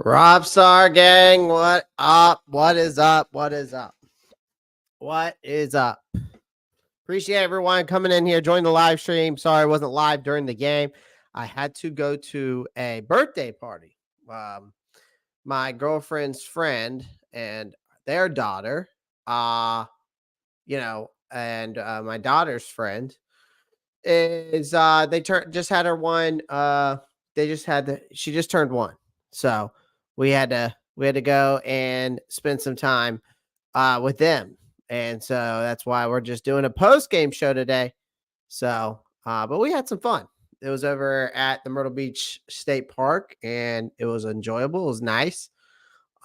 Ropp gang, what up? What is up? What is up? What is up? Appreciate everyone coming in here, join the live stream. Sorry I wasn't live during the game. I had to go to a birthday party. My girlfriend's friend and their daughter, and my daughter's friend is just had her one. She just turned one. So we had to go and spend some time with them. And so that's why we're just doing a post-game show today. So, but we had some fun. It was over at the Myrtle Beach State Park, and it was enjoyable. It was nice.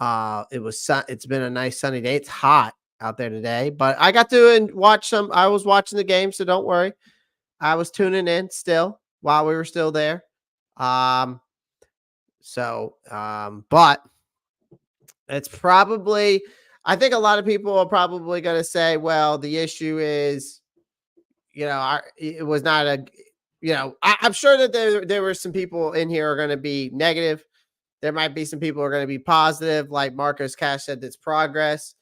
It's been a nice sunny day. It's hot out there today, but I got to watch some. I was watching the game, so don't worry. I was tuning in still while we were still there. But it's probably, I think a lot of people are probably going to say, well, the issue is, it was not I'm sure that there were some people in here are going to be negative. There might be some people who are going to be positive. Like Marcus Cash said, that's progress.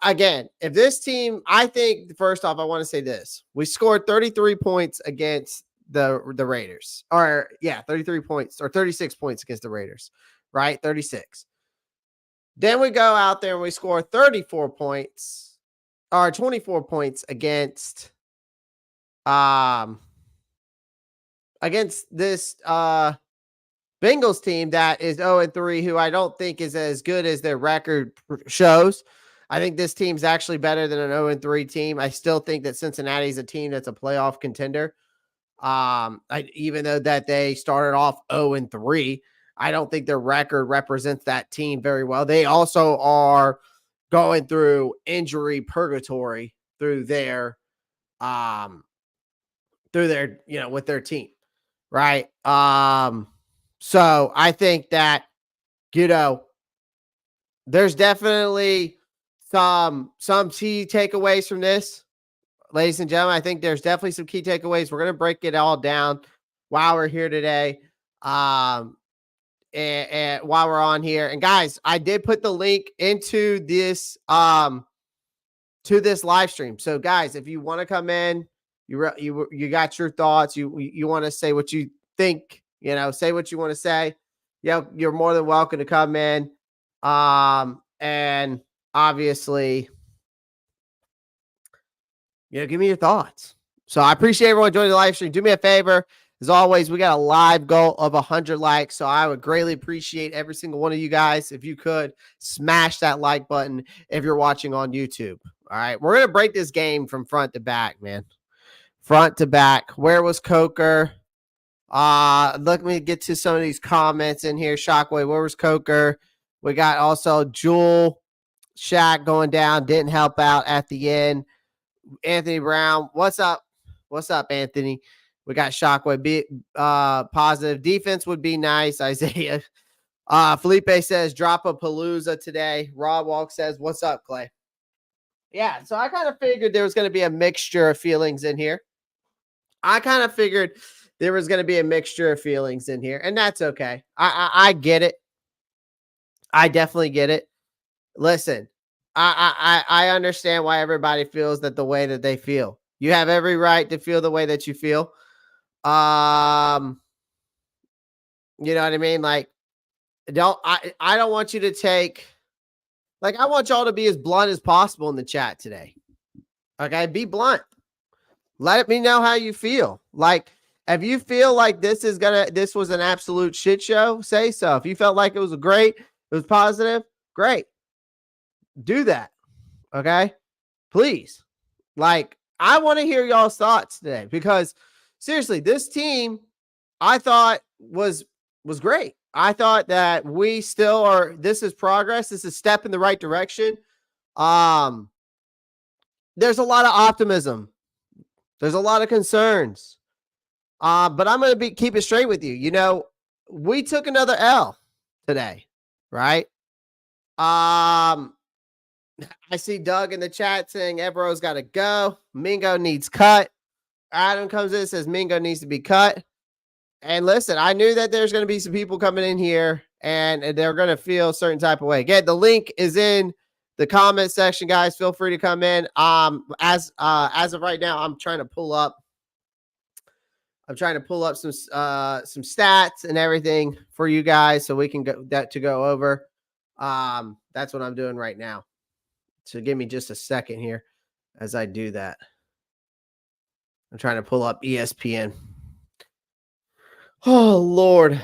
Again, if this team, I think first off, I want to say this: we scored 33 points against the Raiders, 33 points or 36 points against the Raiders, right? 36. Then we go out there and we score 34 points or 24 points against this Bengals team that is 0-3, who I don't think is as good as their record shows. I think this team's actually better than an 0-3 team. I still think that Cincinnati is a team that's a playoff contender. Even though that they started off 0-3, I don't think their record represents that team very well. They also are going through injury purgatory through their with their team, right? So I think that, there's definitely some key takeaways from this, ladies and gentlemen. I think there's definitely some key takeaways. We're going to break it all down while we're here today. And while we're on here, and guys, I did put the link into this, to this live stream. So guys, if you want to come in, you got your thoughts, you want to say what you think, say what you want to say. You're more than welcome to come in. And obviously, give me your thoughts. So I appreciate everyone joining the live stream. Do me a favor. As always, we got a live goal of 100 likes. So I would greatly appreciate every single one of you guys. If you could smash that like button if you're watching on YouTube. All right. We're going to break this game from front to back, man. Front to back. Where was Coker? Let me get to some of these comments in here. Shockwave, where was Coker? We got also Jewel Shaq going down. Didn't help out at the end. Anthony Brown, what's up? What's up, Anthony? We got Shockwave. Positive. Defense would be nice, Isaiah. Felipe says, drop a palooza today. Rob Walk says, what's up, Clay? Yeah, so I kind of figured there was going to be a mixture of feelings in here. And that's okay. I get it. I definitely get it. Listen, I understand why everybody feels that the way that they feel. You have every right to feel the way that you feel. You know what I mean? Like, I don't want you to take, like, I want y'all to be as blunt as possible in the chat today. Okay, be blunt. Let me know how you feel. Like, if you feel like this was an absolute shit show, say so. If you felt like it was great, it was positive, great. Do that. Okay? Please. Like, I want to hear y'all's thoughts today, because seriously, this team I thought was great. I thought that we still are, this is progress. This is a step in the right direction. There's a lot of optimism. There's a lot of concerns. But I'm going to keep it straight with you. We took another L today, right? I see Doug in the chat saying Ebro's got to go. Mingo needs cut. Adam comes in and says Mingo needs to be cut. And listen, I knew that there's going to be some people coming in here and they're going to feel a certain type of way. Again, the link is in the comment section, guys. Feel free to come in. As of right now, I'm trying to pull up some stats and everything for you guys so we can go over. That's what I'm doing right now. So give me just a second here as I do that. I'm trying to pull up ESPN. Oh Lord.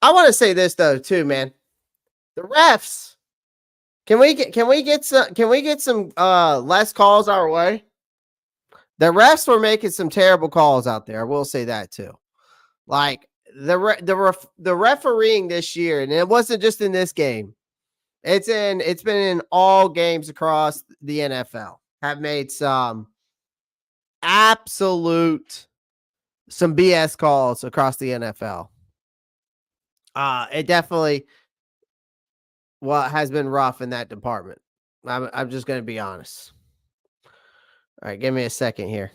I want to say this though too, man. The refs. Can we get some less calls our way? The refs were making some terrible calls out there. I will say that too. Like the refereeing this year, and it wasn't just in this game. It's been in all games across the NFL. Have made some BS calls across the NFL. It definitely has been rough in that department. I'm just going to be honest. All right, give me a second here.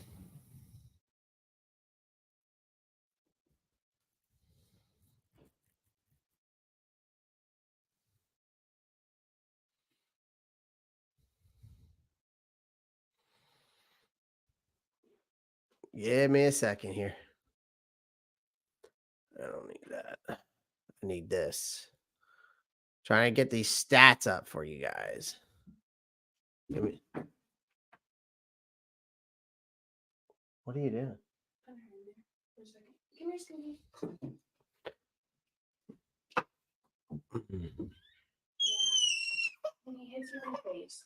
Give me a second here. I don't need that. I need this. Trying to get these stats up for you guys. What are you doing? Come here, Scooby. Yeah. When he hits you in the face.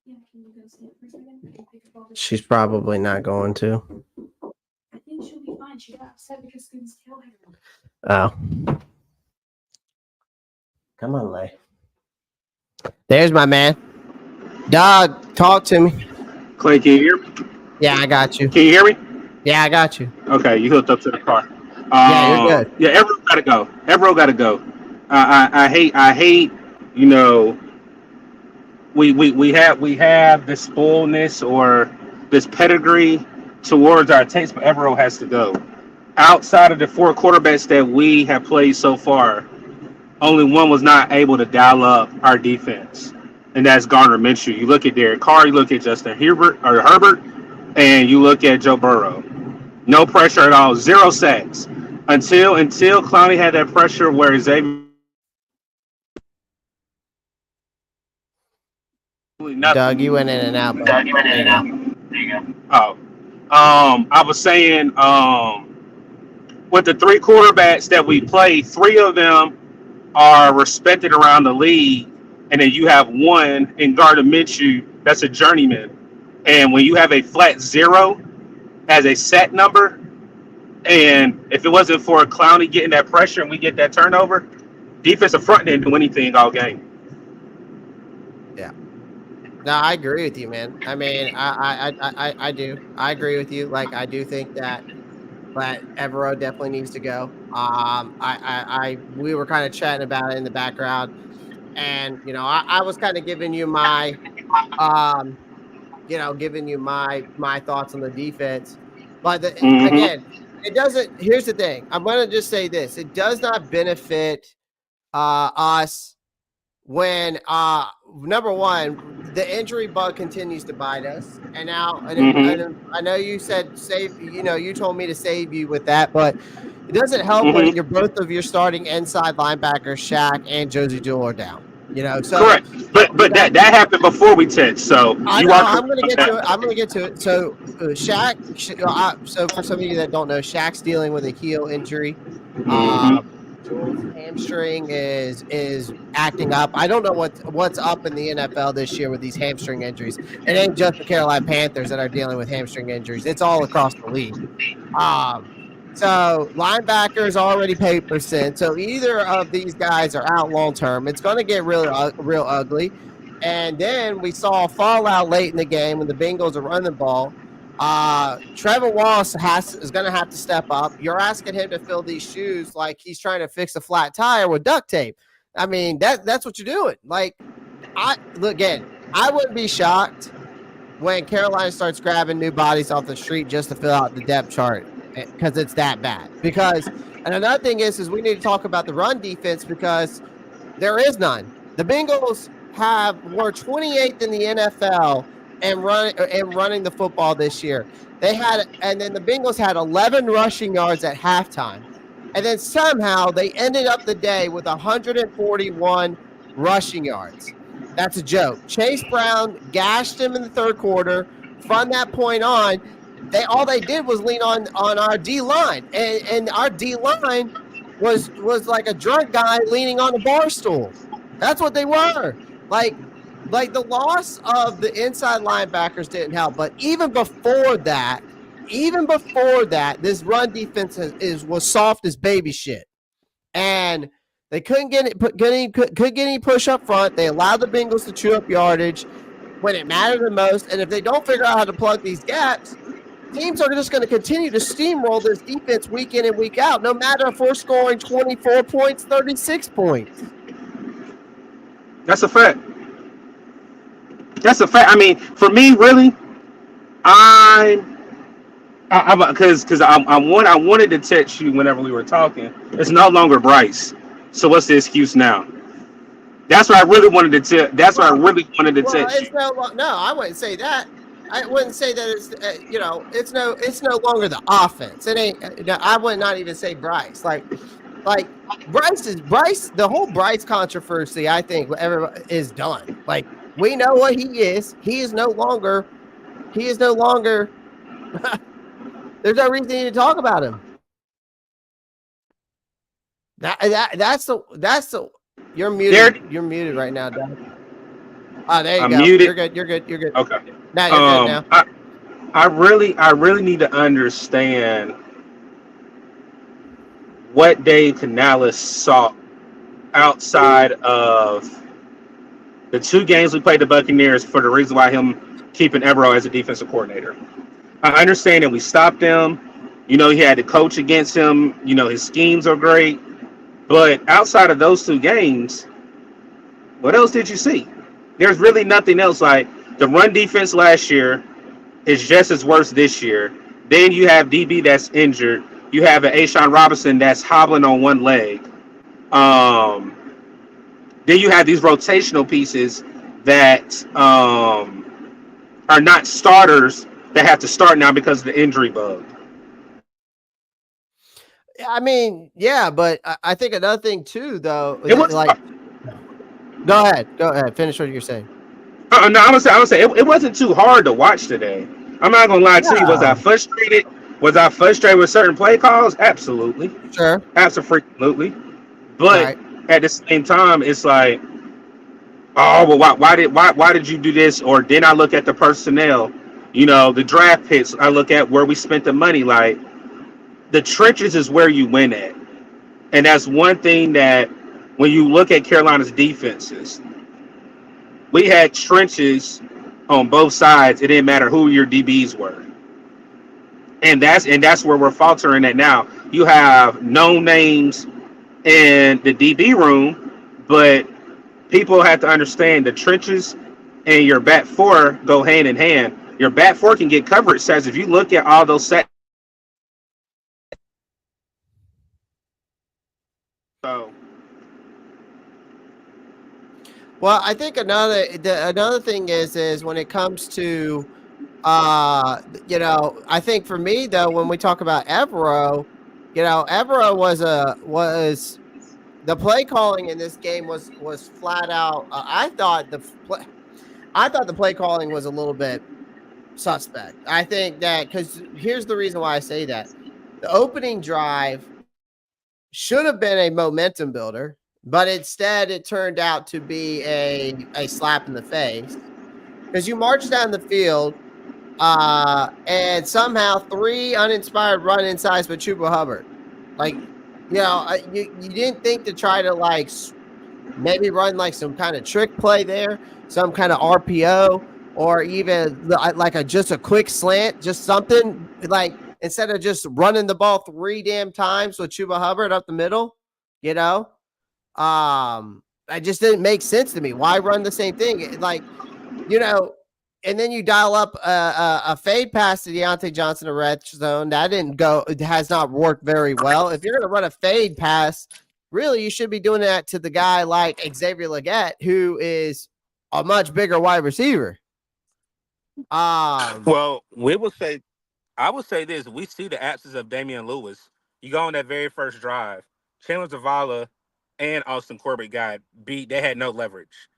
Yeah, can you go see it for a second? She's probably not going to. I think she'll be fine. She got upset because Scooby's tail hit her. Oh. Come on, Lay. There's my man. Doug, talk to me. Clay, can you hear me? Yeah, I got you. Can you hear me? Yeah, I got you. Okay, you hooked up to the car. Yeah, you're good. Yeah, everyone got to go. Everyone got to go. I hate. You know, we have this spoilness or this pedigree towards our takes, but Evero has to go. Outside of the 4 quarterbacks that we have played so far, only one was not able to dial up our defense, and that's Gardner Minshew. You look at Derek Carr, you look at Justin Herbert, and you look at Joe Burrow. No pressure at all, 0 sacks. Until Clowney had that pressure where Xavier. Doug, you went in and out. There you go. Oh. I was saying, with the 3 quarterbacks that we played, 3 of them are respected around the league, and then you have one in Gardner Minshew that's a journeyman. And when you have a flat 0 as a set number, and if it wasn't for Clowney getting that pressure and we get that turnover, defensive front didn't do anything all game. Yeah. No, I agree with you, man. I mean, I do. I agree with you. Like, I do think that Evero definitely needs to go. We were kind of chatting about it in the background, and I was kind of giving you my my thoughts on the defense. But again, it doesn't. Here's the thing. I'm going to just say this: it does not benefit us when number one, the injury bug continues to bite us, and now and I know you said save. You told me to save you with that, but it doesn't help when both of your starting inside linebackers, Shaq and Josie Jewell, are down. So correct, but that happened before we text. So I'm going to get to it. I'm going to get to it. So Shaq. So for some of you that don't know, Shaq's dealing with a heel injury. Jewell's hamstring is acting up. I don't know what's up in the NFL this year with these hamstring injuries. It ain't just the Carolina Panthers that are dealing with hamstring injuries. It's all across the league. So linebackers already paper thin. So either of these guys are out long term. It's going to get real ugly. And then we saw a fallout late in the game when the Bengals are running the ball. Trevor Wallace is going to have to step up. You're asking him to fill these shoes like he's trying to fix a flat tire with duct tape. I mean, that's what you're doing. Like, I wouldn't be shocked when Carolina starts grabbing new bodies off the street just to fill out the depth chart because it's that bad. And another thing is we need to talk about the run defense because there is none. The Bengals were 28th in the NFL and running the football this year. And then the Bengals had 11 rushing yards at halftime. And then somehow they ended up the day with 141 rushing yards. That's a joke. Chase Brown gashed him in the third quarter. From that point on, all they did was lean on our D-line. And our D-line was like a drunk guy leaning on a bar stool. That's what they were. Like the loss of the inside linebackers didn't help. But even before that, this run defense was soft as baby shit. And they couldn't get any push up front. They allowed the Bengals to chew up yardage when it mattered the most. And if they don't figure out how to plug these gaps, teams are just going to continue to steamroll this defense week in and week out, no matter if we're scoring 24 points, 36 points. That's a fact. I mean, for me, really, because I wanted to text you whenever we were talking. It's no longer Bryce. So what's the excuse now? That's what I really wanted to tell. That's what I really wanted to text you. No, I wouldn't say that. I wouldn't say that it's it's no longer the offense. It ain't. I would not even say Bryce. Like Bryce. The whole Bryce controversy, I think, everybody is done. Like, we know what he is. He is no longer. There's no reason to talk about him. That's the. You're muted. You're muted right now, Doug. Oh, there you go. Muted. You're good. Okay. Now you're good now. I really need to understand what Dave Canales saw outside of the two games we played the Buccaneers for the reason why him keeping Evero as a defensive coordinator. I understand that we stopped him. He had to coach against him. His schemes are great. But outside of those two games, what else did you see? There's really nothing else. Like, the run defense last year is just as worse this year. Then you have DB that's injured. You have an Ashawn Robinson that's hobbling on one leg. Then you have these rotational pieces that are not starters that have to start now because of the injury bug. I mean, yeah, but I think another thing too, though, Go ahead. Finish what you're saying. No, I would say it wasn't too hard to watch today. I'm not gonna lie to you. Was I frustrated? Was I frustrated with certain play calls? Absolutely. Sure. Absolutely. But at the same time, it's like, oh, well, why did you do this? Or then I look at the personnel, the draft picks. I look at where we spent the money. Like, the trenches is where you win at. And that's one thing that when you look at Carolina's defenses, we had trenches on both sides. It didn't matter who your DBs were. And that's where we're faltering at now. You have known names in the DB room, but people have to understand the trenches and your back four go hand in hand. Your back four can get coverage sacks. If you look at all those sacks. Well, I think another thing is when it comes to, I think for me though, when we talk about Evero, Evero was the play calling in this game was flat out. I thought the play calling was a little bit suspect. I think that because here's the reason why I say that: the opening drive should have been a momentum builder, but instead it turned out to be a slap in the face because you march down the field and somehow 3 uninspired run insides with Chuba Hubbard. Like, you didn't think to try to like maybe run like some kind of trick play there, some kind of RPO. or even like just a quick slant, just something like instead of just running the ball 3 damn times with Chuba Hubbard up the middle, you know, it just didn't make sense to me. Why run the same thing? Like, you know, and then you dial up a fade pass to Deontay Johnson to red zone. That didn't go. It has not worked very well. If you're going to run a fade pass, really, you should be doing that to the guy like Xavier Legette, who is a much bigger wide receiver. Well, I would say this: we see the absence of Damian Lewis. You go on that very first drive, Chandler Zavala and Austin Corbett got beat. They had no leverage.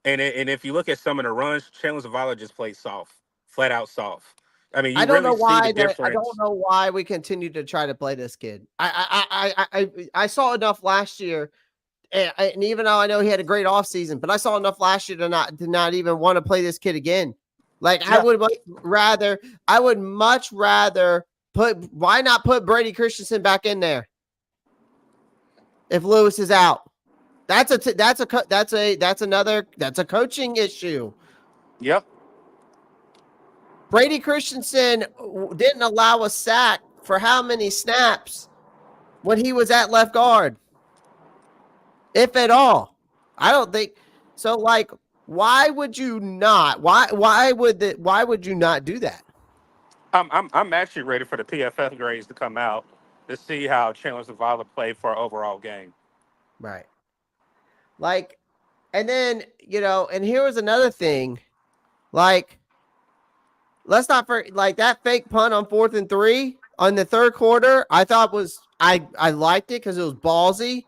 And if you look at some of the runs, Chandler Zavala just played soft, flat out soft. I mean, I you don't know really see the why that I don't difference. know why we continue to try to play this kid. I saw enough last year, and even though I know he had a great offseason, but I saw enough last year to not even want to play this kid again. Like Yeah. I would much rather why not put Brady Christensen back in there if Lewis is out? That's a coaching issue. Yep. Brady Christensen didn't allow a sack for how many snaps when he was at left guard, if at all? I don't think so. Like, why would you not? Why would you not do that? I'm actually ready for the PFF grades to come out to see how Chandler Zavala played for an overall game. Right. Like, and then, and here was another thing. Like, let's not forget, like that fake punt on 4th and 3 on the third quarter, I thought I liked it because it was ballsy.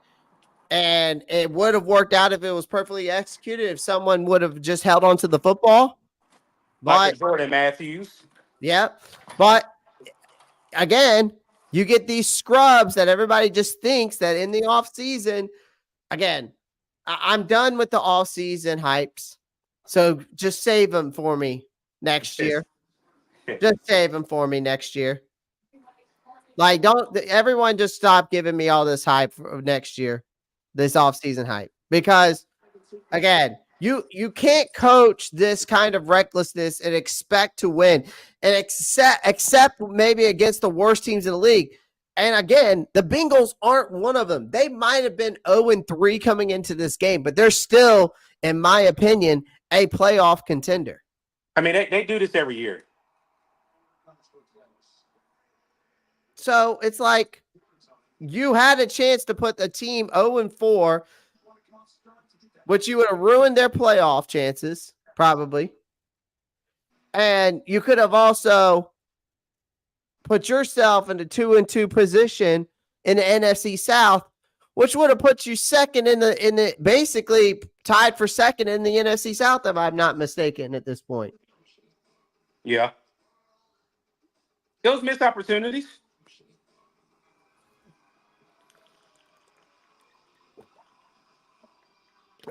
And it would have worked out if it was perfectly executed, if someone would have just held on to the football. Like a But, Jordan Matthews. yeah. But, again, you get these scrubs that everybody just thinks that in the offseason, again, I'm done with the offseason hypes. So just save them for me next year. Just save them for me next year. Like, everyone just stop giving me all this hype for next year, this offseason hype. Because, again, you can't coach this kind of recklessness and expect to win and except maybe against the worst teams in the league. And again, the Bengals aren't one of them. They might have been 0-3 coming into this game, but they're still, in my opinion, a playoff contender. I mean, they do this every year. So it's like you had a chance to put the team 0-4, which you would have ruined their playoff chances, probably. And you could have also put yourself in a 2-2 position in the NFC South, which would have put you second in the basically tied for second in the NFC South, if I'm not mistaken at this point. Yeah. Those missed opportunities.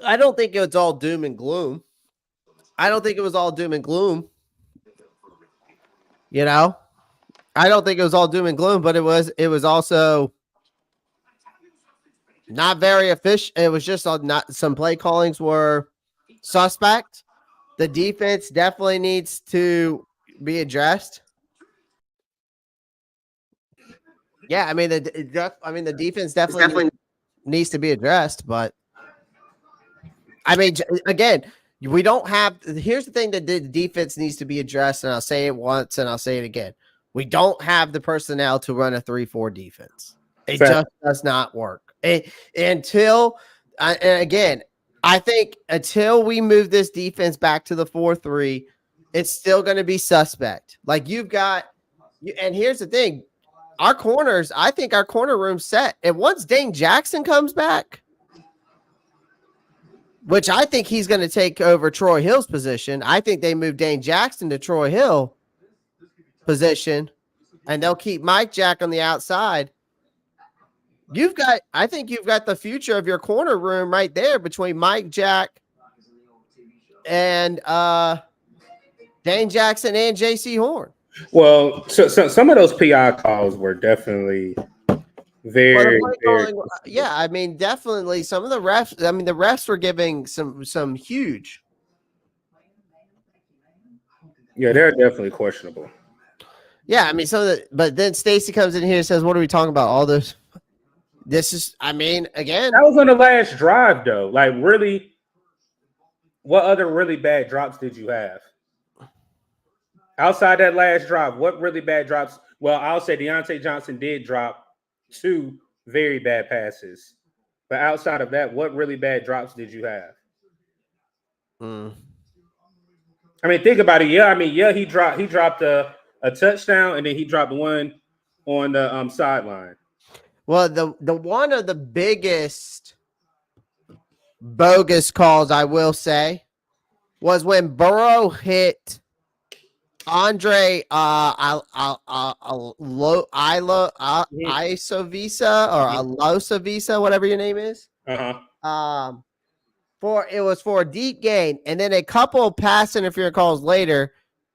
I don't think it was all doom and gloom. I don't think it was all doom and gloom. I don't think it was all doom and gloom, but it was also not very efficient. It was just not some play callings were suspect. The defense definitely needs to be addressed. Yeah, I mean the defense definitely needs to be addressed, but I mean, again, we don't have. Here's the thing that the defense needs to be addressed, and I'll say it once and I'll say it again. We don't have the personnel to run a 3-4 defense. It just does not work. And again, I think until we move this defense back to the 4-3, it's still going to be suspect. Like and here's the thing. Our corners, I think our corner room's set. And once Dane Jackson comes back, which I think he's going to take over Troy Hill's position. I think they move Dane Jackson to Troy Hill position, and they'll keep Mike Jack on the outside. I think you've got the future of your corner room right there between Mike Jack and Dane Jackson and J.C. Horn. Well, so some of those PI calls were definitely very. Yeah, I mean, definitely some of the refs. I mean, the refs were giving some huge. Yeah, they're definitely questionable. Yeah, I mean, but then Stacy comes in here and says, "What are we talking about? All those." This is, I mean, again, That was on the last drive, though. Like, really, what other really bad drops did you have? Outside that last drive, what really bad drops? Well, I'll say Deontay Johnson did drop 2 very bad passes. But outside of that, what really bad drops did you have? mm. I mean, think about it. Yeah, I mean, yeah, he dropped a touchdown, and then he dropped one on the sideline. Well, the one of the biggest bogus calls, I will say, was when Burrow hit Andre Isovisa or Alosavisa, whatever your name is. Uh-huh. It was for a deep gain, and then a couple of pass interference calls later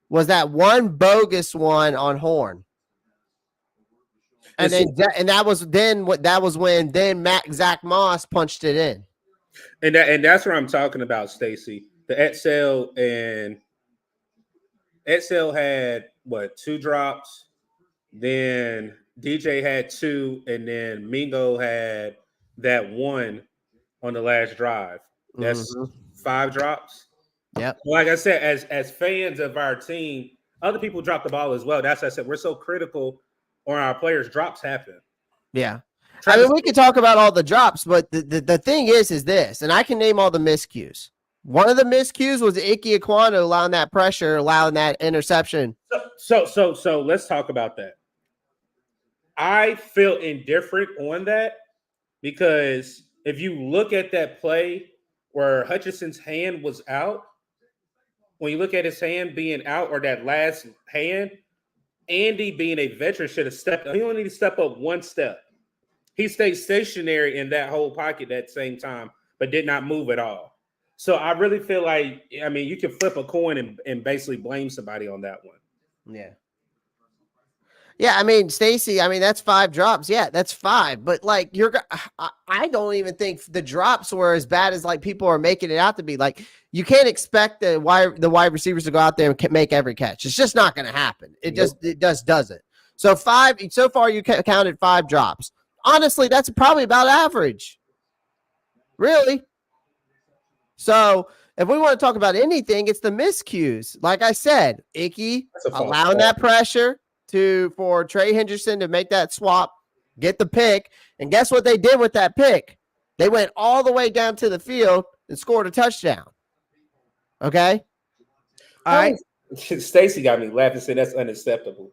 was that one bogus one on Horn. And then that was when Zach Moss punched it in. And that's what I'm talking about, Stacy. The Edsel had what, 2 drops, then DJ had 2, and then Mingo had that one on the last drive. That's 5 drops. Yep. Like I said, as fans of our team, other people drop the ball as well. That's what I said. We're so critical on our players. Drops happen. Yeah. I mean, we could talk about all the drops, but the thing is this, and I can name all the miscues. One of the miscues was Ike Ekwonu allowing that pressure, allowing that interception. So let's talk about that. I feel indifferent on that because if you look at that play where Hutchinson's hand was out, when you look at his hand being out or that last hand, Andy being a veteran should have stepped up. He only need to step up 1 step. He stayed stationary in that whole pocket at the same time, but did not move at all. So I really feel like, I mean, you can flip a coin and basically blame somebody on that one. Yeah. Yeah, I mean, Stacy, I mean, that's 5 drops. Yeah, that's 5. But like I don't even think the drops were as bad as like people are making it out to be. Like, you can't expect the wide receivers to go out there and make every catch. It's just not going to happen. It just doesn't. So far you counted 5 drops. Honestly, that's probably about average. Really. So if we want to talk about anything, it's the miscues. Like I said, Icky allowing that pressure for Trey Henderson to make that swap, get the pick. And guess what they did with that pick? They went all the way down to the field and scored a touchdown. Okay? All right. Stacy got me laughing, saying that's unacceptable.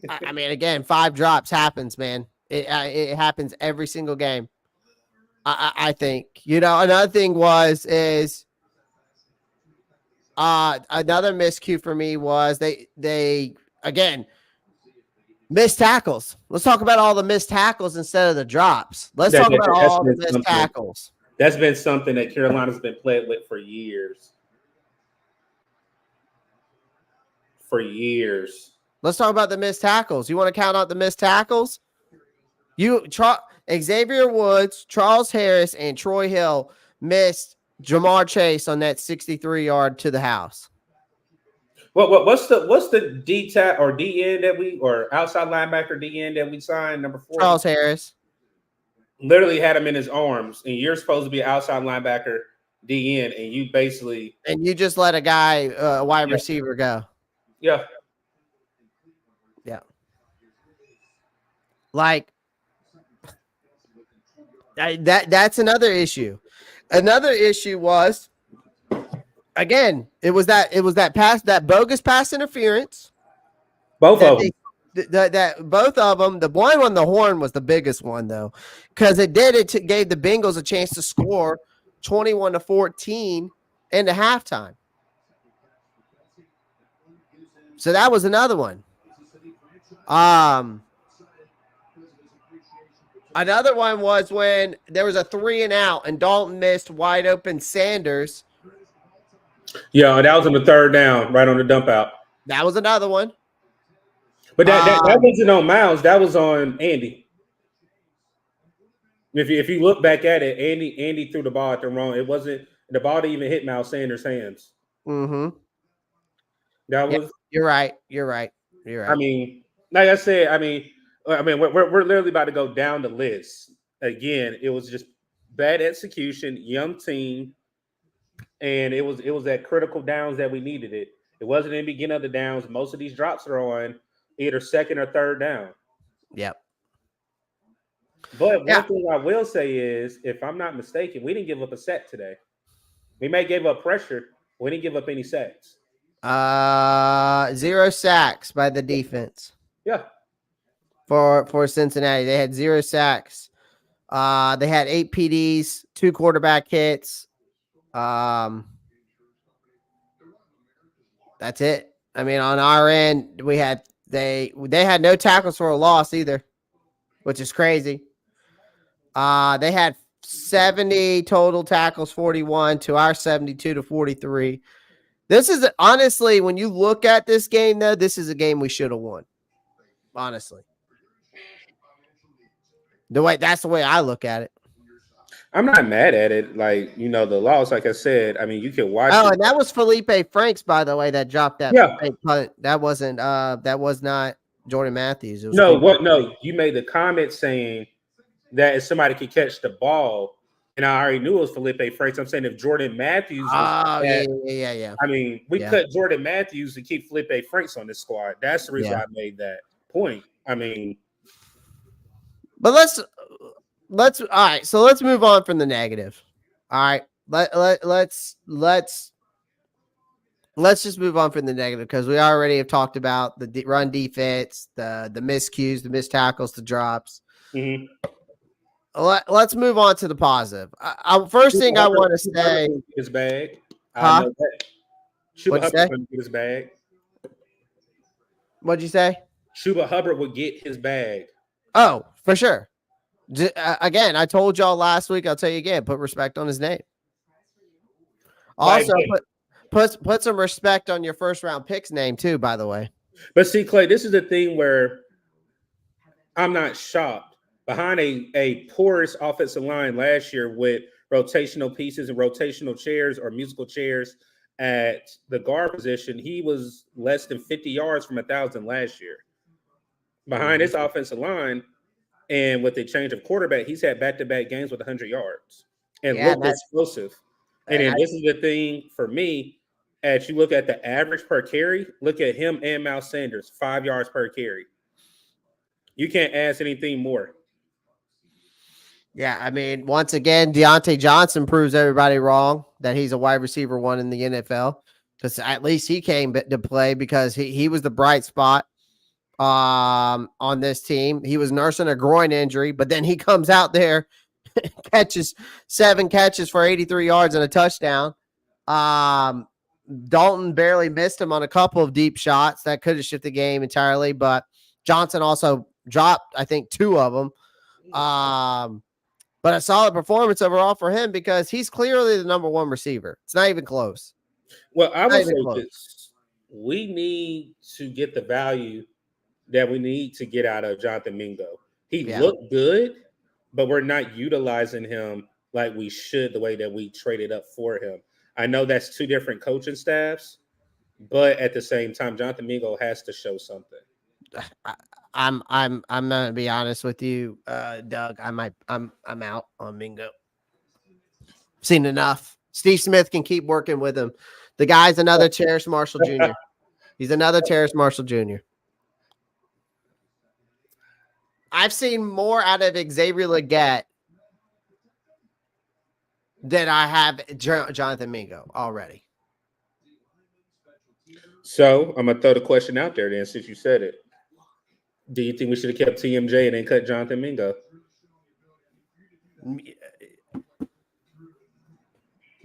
I mean, again, 5 drops happens, man. It happens every single game. I think. You know, another thing is another miscue for me was they again missed tackles. Let's talk about all the missed tackles instead of the drops. Let's talk about all the missed tackles. That's been something that Carolina's been playing with for years. Let's talk about the missed tackles. You want to count out the missed tackles? Xavier Woods, Charles Harris, and Troy Hill missed Jamar Chase on that 63-yard to the house. What's the D tap or DN or outside linebacker DN that we signed, number 4? Charles Harris. Literally had him in his arms, and you're supposed to be an outside linebacker DN, and you just let a guy, wide receiver, go. Yeah. Like, that's another issue. Another issue was, again, it was that bogus pass interference. Both of them. Both of them. The one on the Horn was the biggest one, though, because it gave the Bengals a chance to score 21-14 into halftime. So that was another one. Another one was when there was a 3-and-out and Dalton missed wide open Sanders. Yeah, that was on the 3rd down, right on the dump out. That was another one. But that wasn't on Miles. That was on Andy. If you look back at it, Andy threw the ball at the wrong. It wasn't the ball didn't even hit Miles Sanders' hands. Mm-hmm. That Yeah, was. you're right. You're right. You're right. I mean, like I said, we're literally about to go down the list again. It was just bad execution, young team, and it was at critical downs that we needed it. It wasn't in the beginning of the downs. Most of these drops are on either second or third down. Yep. But Yeah. one thing I will say is, if I'm not mistaken, we didn't give up a sack today. We may give up pressure. We didn't give up any sacks. 0 sacks by the defense Yeah. for Cincinnati. They had 0 sacks. They had 8 PDs, 2 quarterback hits. That's it. I mean, on our end, they had no tackles for a loss either, which is crazy. They had 70 total tackles, 41 to our 72 to 43. This is honestly, when you look at this game, though, this is a game we should have won. Honestly, that's the way I look at it. I'm not mad at it. Like, the loss, like I said, I mean, you can watch Oh, it. and that was Felipe Franks, by the way, that dropped that Yeah. fake punt. That was not Jordan Matthews. It was No, you made the comment saying that if somebody could catch the ball, and I already knew it was Felipe Franks. I'm saying if Jordan Matthews was yeah. I mean, we cut Jordan Matthews to keep Felipe Franks on the squad. That's the reason I made that point. I mean, but let's all right. So let's move on from the negative. All right, let's just move on from the negative because we already have talked about the run defense, the miscues, the missed tackles, the drops. Mm-hmm. Let's move on to the positive. First thing I want to say, his bag. Huh? I know that. Chuba Hubbard would get his bag. What'd you say? Chuba Hubbard would get his bag. Oh, for sure. Again, I told y'all last week. I'll tell you again. Put respect on his name. Also, put some respect on your first round pick's name too. By the way. But see, Clay, this is the thing where I'm not shocked. Behind a porous offensive line last year with rotational pieces and rotational chairs or musical chairs at the guard position, he was less than 50 yards from 1,000 last year. Behind his offensive line, and with the change of quarterback, he's had back-to-back games with 100 yards and looked explosive. And then this is the thing for me, as you look at the average per carry, look at him and Miles Sanders, 5 yards per carry. You can't ask anything more. Yeah, I mean, once again, Deontay Johnson proves everybody wrong that he's a wide receiver 1 in the NFL, because at least he came to play because he was the bright spot on this team. He was nursing a groin injury, but then he comes out there, catches 7 catches for 83 yards and a touchdown. Dalton barely missed him on a couple of deep shots that could have shifted the game entirely, but Johnson also dropped, I think, 2 of them. But a solid performance overall for him because he's clearly the number 1 receiver. It's not even close. Well, I would say this. We need to get the value that we need to get out of Jonathan Mingo. He looked good, but we're not utilizing him like we should the way that we traded up for him. I know that's 2 different coaching staffs, but at the same time, Jonathan Mingo has to show something. I'm gonna be honest with you, Doug. I'm out on Mingo. Seen enough. Steve Smith can keep working with him. The guy's another Terrace Marshall Jr. He's another Terrace Marshall Jr. I've seen more out of Xavier Legette than I have Jonathan Mingo already. So I'm gonna throw the question out there then, since you said it. Do you think we should have kept TMJ and then cut Jonathan Mingo?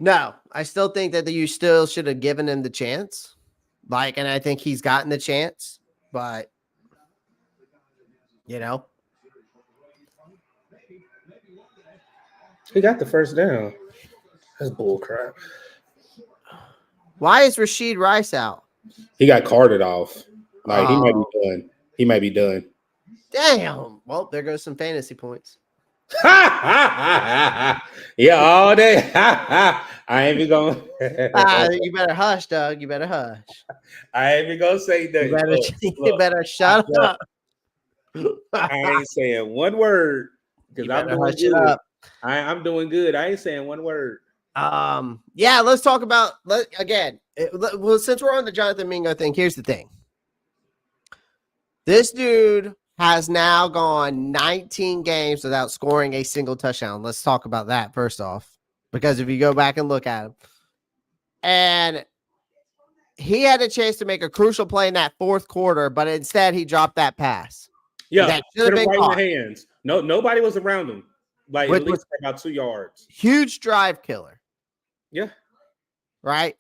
No, I still think that you still should have given him the chance. And I think he's gotten the chance, but he got the first down. That's bullcrap. Why is Rashid Rice out? He got carted off. He might be done. He might be done. Damn. Well, there goes some fantasy points. Yeah, all day. I ain't even gonna. You better hush, Doug. You better hush. I ain't even gonna say that. You better, you better shut up. I ain't saying one word because You I'm better doing hush it good. up. I'm doing good. I ain't saying one word. Yeah, let's talk about again. Well, since we're on the Jonathan Mingo thing, here's the thing. This dude has now gone 19 games without scoring a single touchdown. Let's talk about that first off, because if you go back and look at him, and he had a chance to make a crucial play in that fourth quarter, but instead he dropped that pass. Yeah, that should put have it been right caught. in the hands. No, nobody was around him. Like Which at least for about 2 yards. Huge drive killer. Yeah. Right.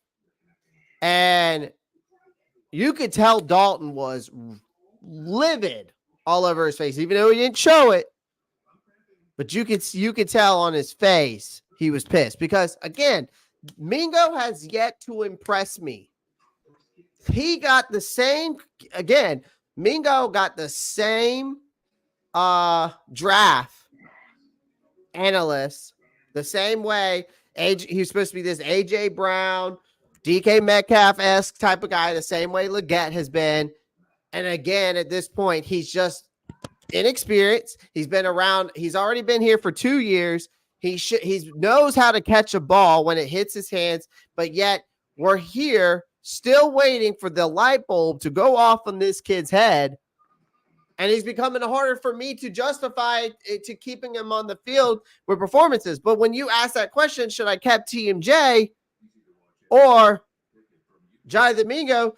And you could tell Dalton was livid all over his face, even though he didn't show it. But you could tell on his face he was pissed because, again, Mingo has yet to impress me. He got the same, again, Mingo got the same draft analysts the same way. He was supposed to be this AJ Brown, DK Metcalf-esque type of guy, the same way Leggett has been. And again, at this point, he's just inexperienced. He's been around. He's already been here for 2 years. He knows how to catch a ball when it hits his hands, but yet we're here still waiting for the light bulb to go off on this kid's head. And he's becoming harder for me to justify it, to keeping him on the field with performances. But when you ask that question, should I kept TMJ or Jonathan Mingo?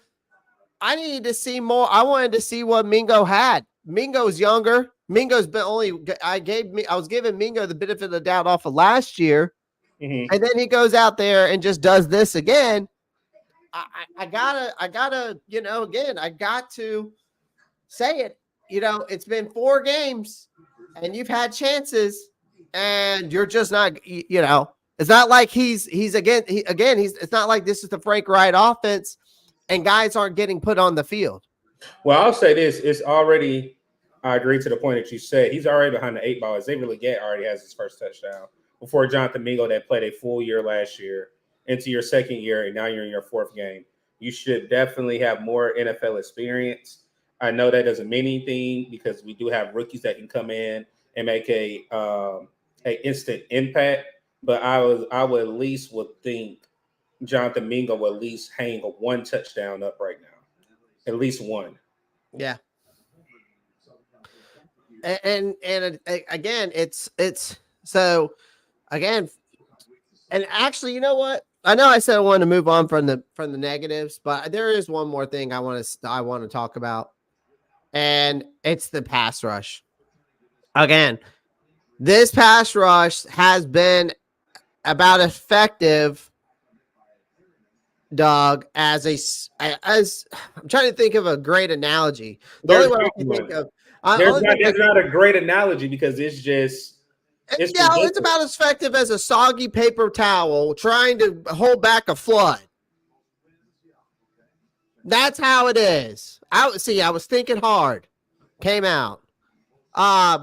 I needed to see more. I wanted to see what Mingo had. Mingo's younger. Mingo's been I was giving Mingo the benefit of the doubt off of last year. Mm-hmm. And then he goes out there and just does this again. I gotta, again, I got to say it. It's been 4 games and you've had chances and you're just not, it's not like it's not like this is the Frank Wright offense and guys aren't getting put on the field. Well, I'll say this. It's already, I agree to the point that you said, he's already behind the 8 ball. Xavier Leggett already has his first touchdown before Jonathan Mingo that played a full year last year into your second year, and now you're in your 4th game. You should definitely have more NFL experience. I know that doesn't mean anything because we do have rookies that can come in and make a instant impact, but I would at least think Jonathan Mingo will at least hang a 1 touchdown up right now. At least 1. Yeah. And again, it's so again, and actually, you know what? I know I said I wanted to move on from the negatives, but there is one more thing I want to talk about, and it's the pass rush. Again, this pass rush has been about effective, Doug, as I'm trying to think of a great analogy. The only one I can think of. There's not a great analogy because it's just. It's about as effective as a soggy paper towel trying to hold back a flood. That's how it is. I was thinking hard. Came out.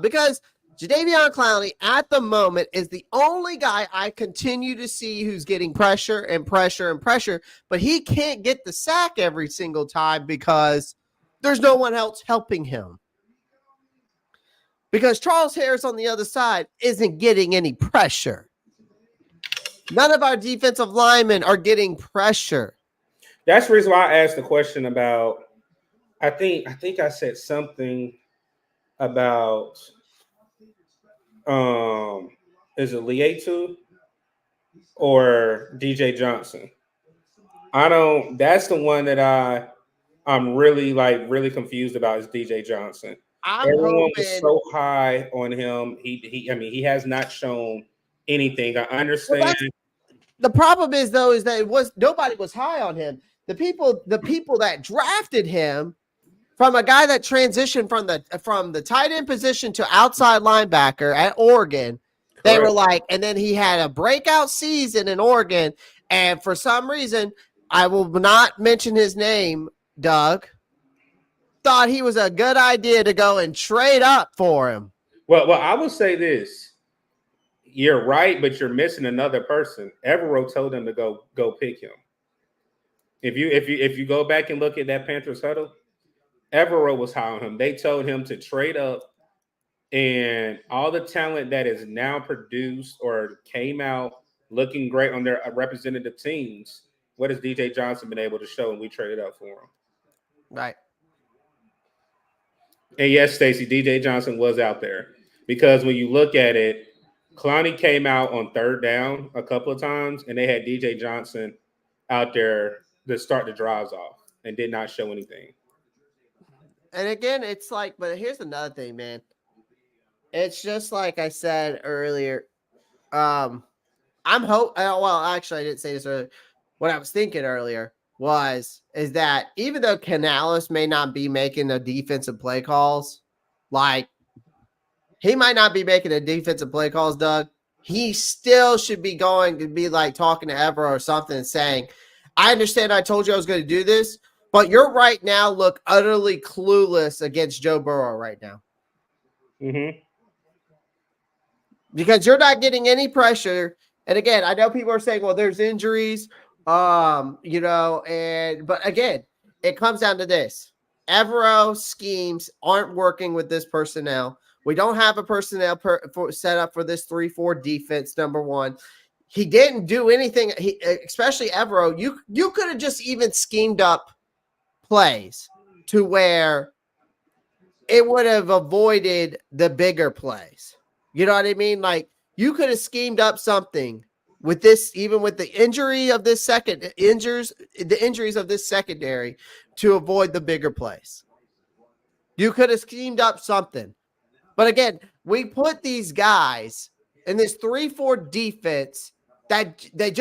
Because Jadeveon Clowney at the moment is the only guy I continue to see who's getting pressure and pressure and pressure, but he can't get the sack every single time because there's no one else helping him. Because Charles Harris on the other side isn't getting any pressure. None of our defensive linemen are getting pressure. That's the reason why I asked the question about. I think I said something about. Is it Lietu or DJ Johnson? That's the one that I'm really confused about is DJ Johnson. Everyone was so high on him. He has not shown anything. I understand. Well, the problem is that nobody was high on him. The people that drafted him from a guy that transitioned from the tight end position to outside linebacker at Oregon, they were like, and then he had a breakout season in Oregon, and for some reason, I will not mention his name, Doug, thought he was a good idea to go and trade up for him. Well, I will say this. You're right, but you're missing another person. Evero told them to go pick him. If you go back and look at that Panthers huddle, Evero was high on him. They told him to trade up, and all the talent that is now produced or came out looking great on their representative teams. What has DJ Johnson been able to show? And we traded up for him. Right. And yes, Stacey, DJ Johnson was out there because when you look at it, Clowney came out on third down a couple of times, and they had DJ Johnson out there to start the drives off and did not show anything. And again, it's like, but here's another thing, man. It's just like I said earlier. Well, actually, I didn't say this earlier. What I was thinking earlier is that even though Canales may not be making the defensive play calls, like he might not be making the defensive play calls, Doug, he still should be going to be like talking to Evero or something and saying, I understand I told you I was going to do this, but you're right now look utterly clueless against Joe Burrow right now. Mm-hmm. Because you're not getting any pressure. And again, I know people are saying, well, there's injuries, but again, it comes down to this. Evero schemes aren't working with this personnel. We don't have a personnel set up for this 3-4 defense, number one. He didn't do anything, especially Evero. You could have just even schemed up plays to where it would have avoided the bigger plays. You know what I mean? Like you could have schemed up something with this, even with the injuries of this secondary to avoid the bigger plays. You could have schemed up something. But again, we put these guys in this 3-4 defense that it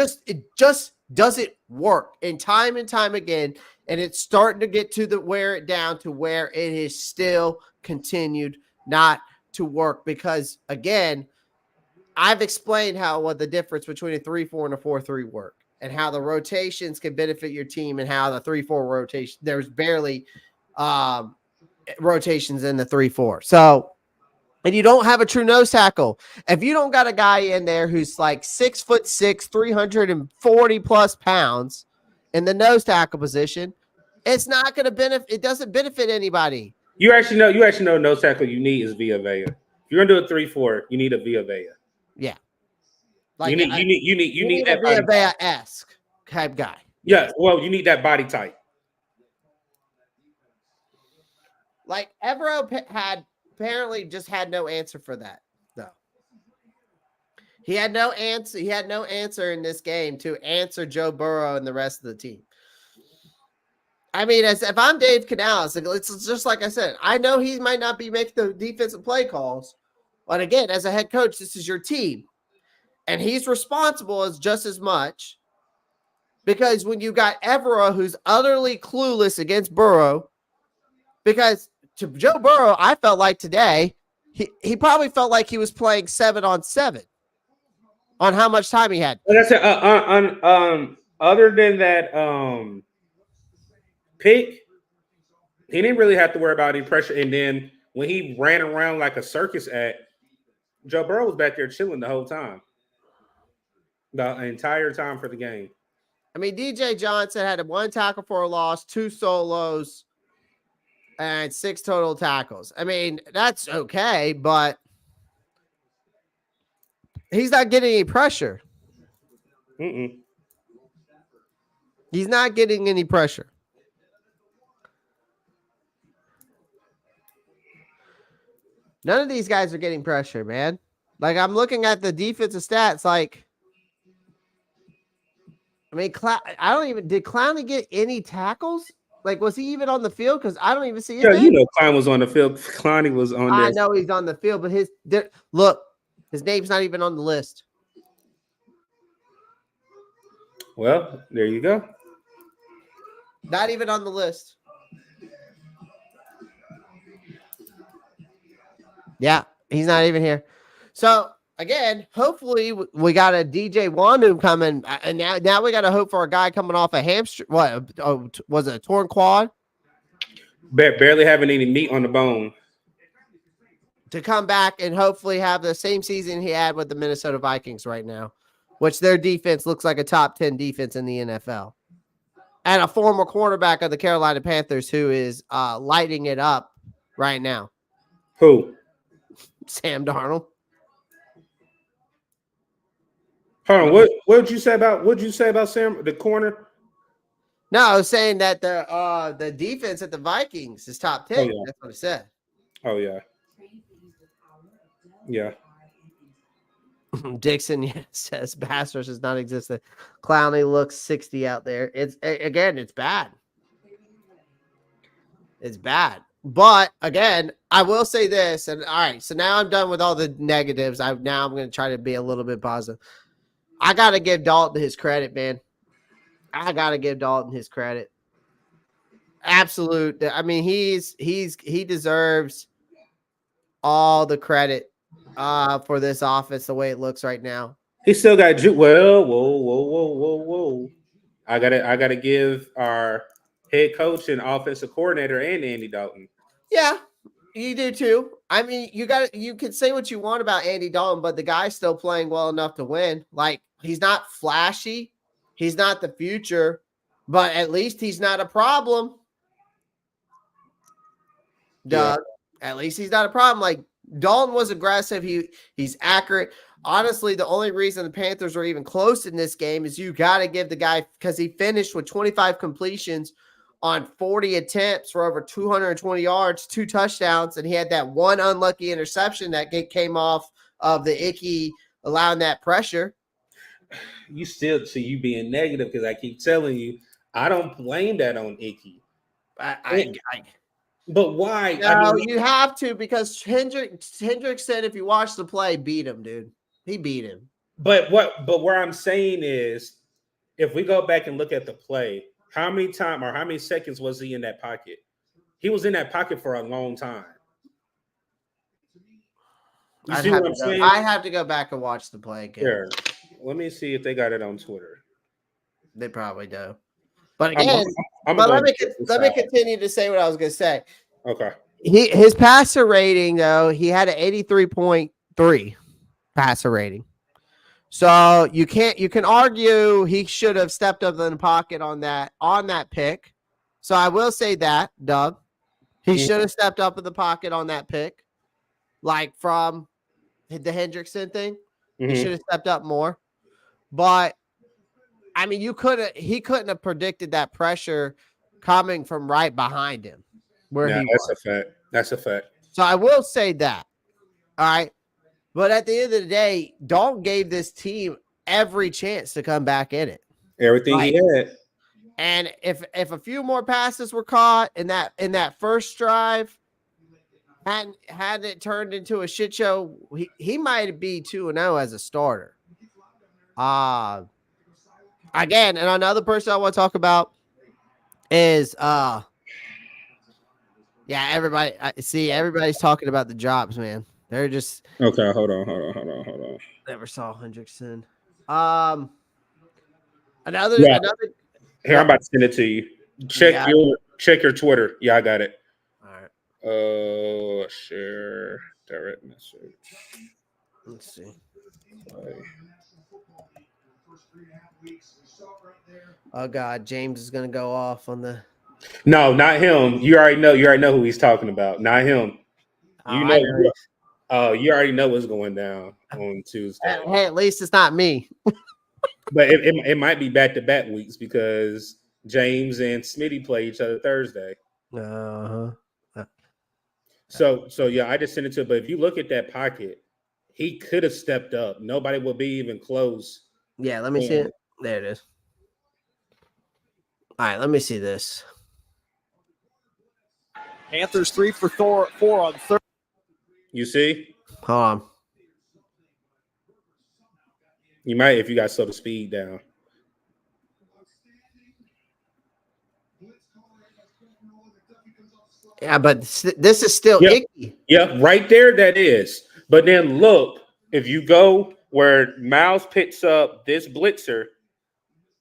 just doesn't work and time again. And it's starting to get to wear it down to where it is still continued not to work because again, I've explained what the difference between a 3-4 and a 4-3 work and how the rotations can benefit your team and how the 3-4 rotation, there's barely rotations in the 3-4. So, and you don't have a true nose tackle. If you don't got a guy in there who's like 6'6", 340 plus pounds in the nose tackle position, it's not going to benefit. It doesn't benefit anybody. You actually know nose tackle you need is Via Vea. If you're gonna do a 3-4, you need a Via Vea. Yeah. Like you need that Via Vea-esque type guy. Yeah, well, you need that body type. Like Evero apparently just had no answer for that, though. He had no answer. He had no answer in this game to answer Joe Burrow and the rest of the team. I mean, if I'm Dave Canales, it's just like I said, I know he might not be making the defensive play calls, but again, as a head coach, this is your team. And he's responsible as just as much because when you got Evero, who's utterly clueless against Burrow, because to Joe Burrow, I felt like today, he probably felt like he was playing 7-on-7 on how much time he had. Like I said, other than that pick, he didn't really have to worry about any pressure. And then when he ran around like a circus act, Joe Burrow was back there chilling the whole time. The entire time for the game. I mean, DJ Johnson had 1 tackle for a loss, 2 solos, and 6 total tackles. I mean, that's okay, but he's not getting any pressure. Mm-mm. He's not getting any pressure. None of these guys are getting pressure, man. Like, I'm looking at the defensive stats, like, I mean, did Clowney get any tackles? Like, was he even on the field? Because I don't even see it. Yeah, you know, Clowney was on the field. Clowney was on there. I know he's on the field, but his name's not even on the list. Well, there you go. Not even on the list. Yeah, he's not even here. So, again, hopefully we got a DJ Wandu coming, and now we got to hope for a guy coming off a hamstring. What was it? A torn quad? Barely having any meat on the bone. to come back and hopefully have the same season he had with the Minnesota Vikings right now, which their defense looks like a top 10 defense in the NFL. And a former quarterback of the Carolina Panthers who is lighting it up right now. Who? Sam Darnold. Hold on. What did you say about Sam, the corner? No, I was saying that the defense at the Vikings is top 10. Oh, yeah. That's what I said. Oh, yeah. Yeah. Dixon says Bastards does not exist. Clowney looks 60 out there. It's bad. It's bad. But again, I will say this, and all right, so now I'm done with all the negatives. I'm going to try to be a little bit positive. I got to give Dalton his credit, man. I got to give Dalton his credit. Absolute. I mean, he deserves all the credit for this offense the way it looks right now. He still got whoa. I gotta give our head coach and offensive coordinator and Andy Dalton. Yeah, you do too. I mean, you can say what you want about Andy Dalton, but the guy's still playing well enough to win. Like, he's not flashy, he's not the future, but at least he's not a problem. Doug, yeah. At least he's not a problem. Like, Dalton was aggressive. He's accurate. Honestly, the only reason the Panthers were even close in this game is you got to give the guy, because he finished with 25 completions on 40 attempts for over 220 yards, 2 touchdowns, and he had that one unlucky interception that came off of the Icky allowing that pressure. You still see you being negative because I keep telling you I don't blame that on Icky. But why? No, I mean, you have to, because Hendrick said if you watch the play, beat him, dude. He beat him. But where I'm saying is, if we go back and look at the play, how many seconds was he in that pocket? He was in that pocket for a long time. You see what I'm saying? I have to go back and watch the play again. Sure. Let me see if they got it on Twitter. They probably do. But again, let me continue to say what I was going to say. Okay. His passer rating, though, he had an 83.3 passer rating. So you can argue he should have stepped up in the pocket on that pick. So I will say that, Doug, he should have stepped up in the pocket on that pick, like from the Hendrickson thing. He should have stepped up more. But I mean, he couldn't have predicted that pressure coming from right behind him. That's a fact. So I will say that. All right. But at the end of the day, Dalton gave this team every chance to come back in it. Everything he had. And if a few more passes were caught in that first drive, hadn't it turned into a shit show, he might be 2-0 as a starter. Again, and another person I want to talk about is everybody's talking about the drops, man. They're just okay. Hold on. Never saw Hendrickson. Another. Here, I'm about to send it to you. Check your Twitter. Yeah, I got it. All right. Share direct message. Let's see. Oh God, James is gonna go off on the. No, not him. You already know who he's talking about. Not him. You already know what's going down on Tuesday. Hey, at least it's not me. But it might be back-to-back weeks because James and Smitty play each other Thursday. So yeah, I just sent it to him. But if you look at that pocket, he could have stepped up. Nobody will be even close. Yeah, let me see it. There it is. All right, let me see this. Panthers 3 for 4 on third. You see? Hold on. You might if you got slow the speed down. Yeah, but this is still icky. Yeah, right there that is. But then look, if you go where Miles picks up this blitzer,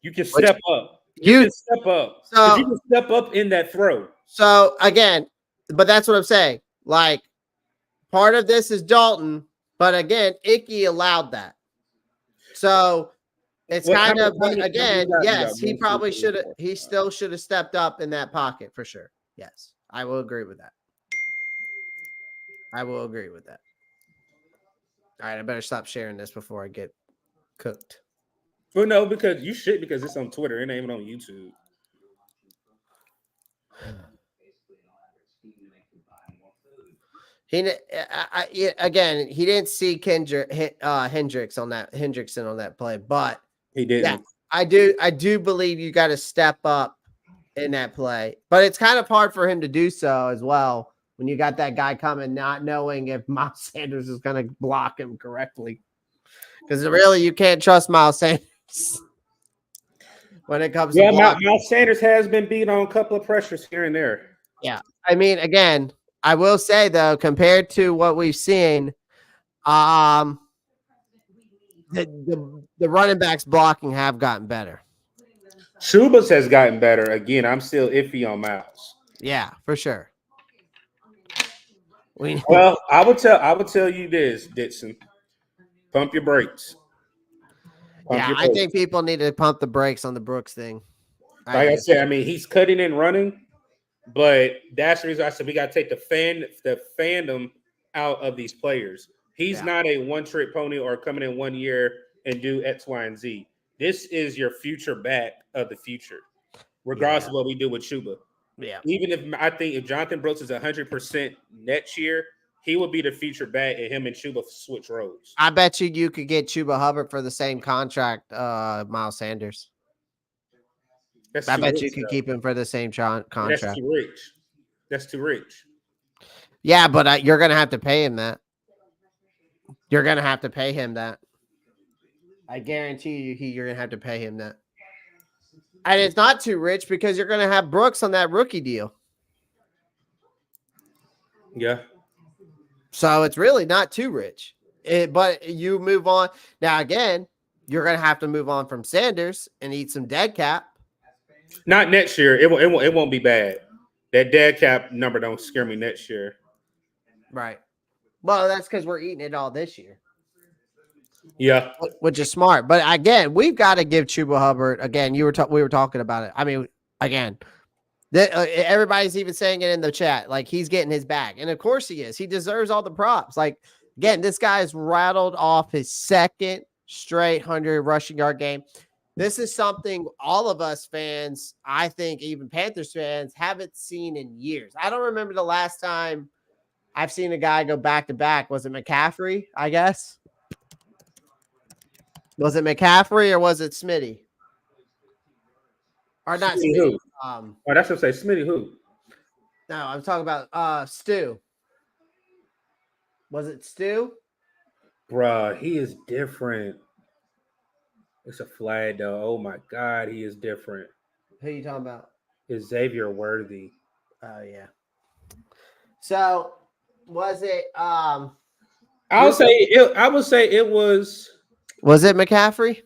you can step up. You can step up. So you can step up in that throw. So again, but that's what I'm saying. Like, part of this is Dalton, but again, Icky allowed that. So it's kind of, but again, yes, he probably should have. He still should have stepped up in that pocket for sure. Yes, I will agree with that. I will agree with that. All right, I better stop sharing this before I get cooked. Well, no, because you should, because it's on Twitter. It ain't even on YouTube. Again, he didn't see Hendrickson on that play, but He didn't. Yeah, I do believe you got to step up in that play, but it's kind of hard for him to do so as well when you got that guy coming, not knowing if Miles Sanders is going to block him correctly. Because really, you can't trust Miles Sanders when it comes to blocking. Miles Sanders has been beat on a couple of pressures here and there. Yeah, I mean, again, I will say though, compared to what we've seen, the running backs blocking have gotten better. Chuba's has gotten better. Again, I'm still iffy on Miles. Yeah, for sure. Well, I would tell you this, Dixon. Pump your brakes. I think people need to pump the brakes on the Brooks thing. Like I said, I mean, he's cutting and running, but that's the reason I said we got to take the fandom out of these players. He's not a one-trick pony or coming in 1 year and do X, Y, and Z. This is your future back of the future, regardless of what we do with Chuba. Yeah. Even if Jonathan Brooks is 100% next year, he will be the future back, and him and Chuba switch roles. I bet you could get Chuba Hubbard for the same contract, Miles Sanders. I bet you could keep him for the same contract. That's too rich. That's too rich. Yeah, but you're going to have to pay him that. You're going to have to pay him that. I guarantee you're going to have to pay him that. And it's not too rich because you're going to have Brooks on that rookie deal. Yeah. So it's really not too rich. But you move on. Now, again, you're going to have to move on from Sanders and eat some dead cap. Not next year. It won't be bad. That dead cap number don't scare me next year. Right. Well, that's because we're eating it all this year. Yeah. Which is smart. But again, we've got to give Chuba Hubbard, again, we were talking about it. I mean, again, everybody's even saying it in the chat. Like, he's getting his bag. And of course he is. He deserves all the props. Like, again, this guy's rattled off his second straight 100 rushing yard game. This is something all of us fans, I think even Panthers fans, haven't seen in years. I don't remember the last time I've seen a guy go back-to-back. Was it McCaffrey, I guess? Was it McCaffrey or was it Smitty? Or not Smitty. Who? That's what I say. Smitty who? No, I'm talking about Stu. Was it Stu? Bruh, he is different. It's a flag, though. Oh, my God, he is different. Who are you talking about? Is Xavier Worthy. Oh, yeah. So, was it I would say it was. Was it McCaffrey?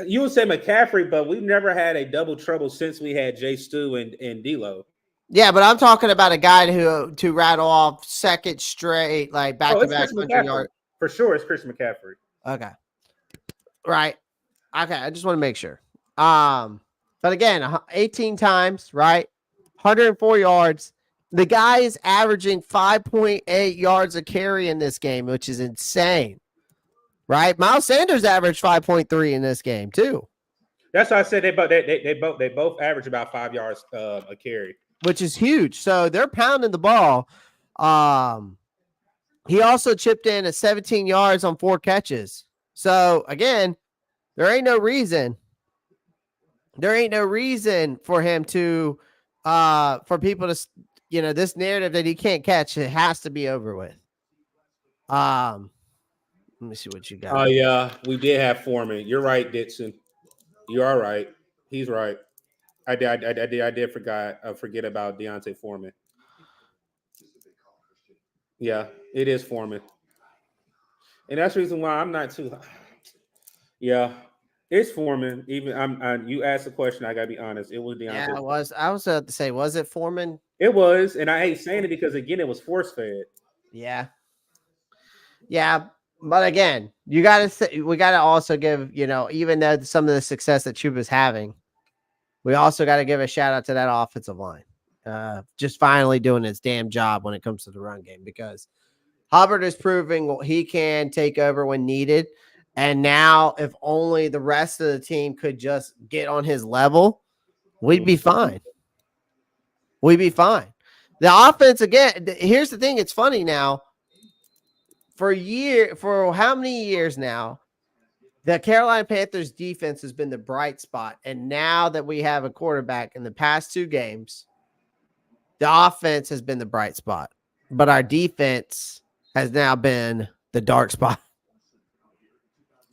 You would say McCaffrey, but we've never had a double trouble since we had Jay Stu and D'Lo. Yeah, but I'm talking about a guy to rattle off second straight, like back-to-back 100 yard. For sure, it's Chris McCaffrey. Okay. Right. Okay, I just want to make sure. But again, 18 times, right? 104 yards. The guy is averaging 5.8 yards a carry in this game, which is insane. Right? Miles Sanders averaged 5.3 in this game, too. That's why I said they both average about 5 yards a carry. Which is huge. So they're pounding the ball. He also chipped in at 17 yards on 4 catches. So again, there ain't no reason for him to for people to, this narrative that he can't catch, it has to be over with. Let me see what you got. Oh yeah, we did have Foreman. You're right, Dixon. You are right. He's right. I did forget about Deontay Foreman. Yeah, it is Foreman, and that's the reason why I'm not too. Yeah, it's Foreman. Even you asked the question, I gotta be honest. It was Deontay. Yeah, it was. I was about to say, was it Foreman? It was, and I hate saying it because again, it was force fed. Yeah. Yeah, but again, we got to also give, even though some of the success that Chuba's having, we also got to give a shout out to that offensive line. Just finally doing its damn job when it comes to the run game, because Hubbard is proving he can take over when needed. And now, if only the rest of the team could just get on his level, we'd be fine. We'd be fine. The offense, again, here's the thing. It's funny now. For how many years now, the Carolina Panthers defense has been the bright spot. And now that we have a quarterback in the past 2 games, the offense has been the bright spot. But our defense has now been the dark spot.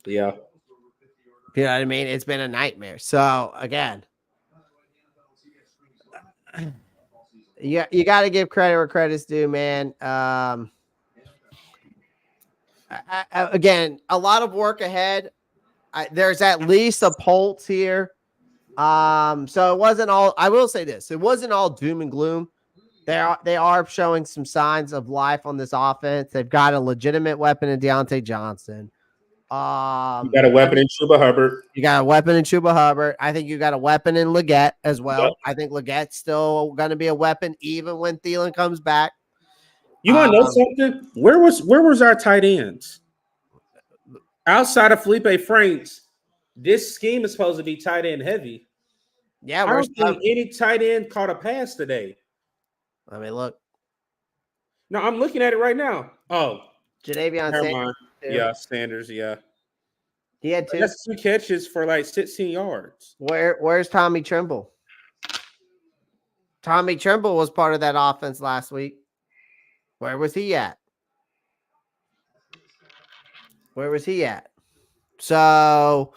Yeah. You know what I mean? It's been a nightmare. So, again, you got to give credit where credit's due, man. Again, a lot of work ahead. There's at least a pulse here. So it wasn't all. I will say this: it wasn't all doom and gloom. They are showing some signs of life on this offense. They've got a legitimate weapon in Deontay Johnson. You got a weapon in Chuba Hubbard. You got a weapon in Chuba Hubbard. I think you got a weapon in Leggett as well. Yep. I think Leggett's still going to be a weapon even when Thielen comes back. You want to know something? Where was our tight ends? Outside of Felipe Franks, this scheme is supposed to be tight end heavy. Yeah, I don't think any tight end caught a pass today. I mean, look. No, I'm looking at it right now. Oh, Jadavion Sanders. Yeah, Sanders. Yeah, he had 2. That's 2 catches for like 16 yards. Where's Tommy Tremble? Tommy Tremble was part of that offense last week. Where was he at? So,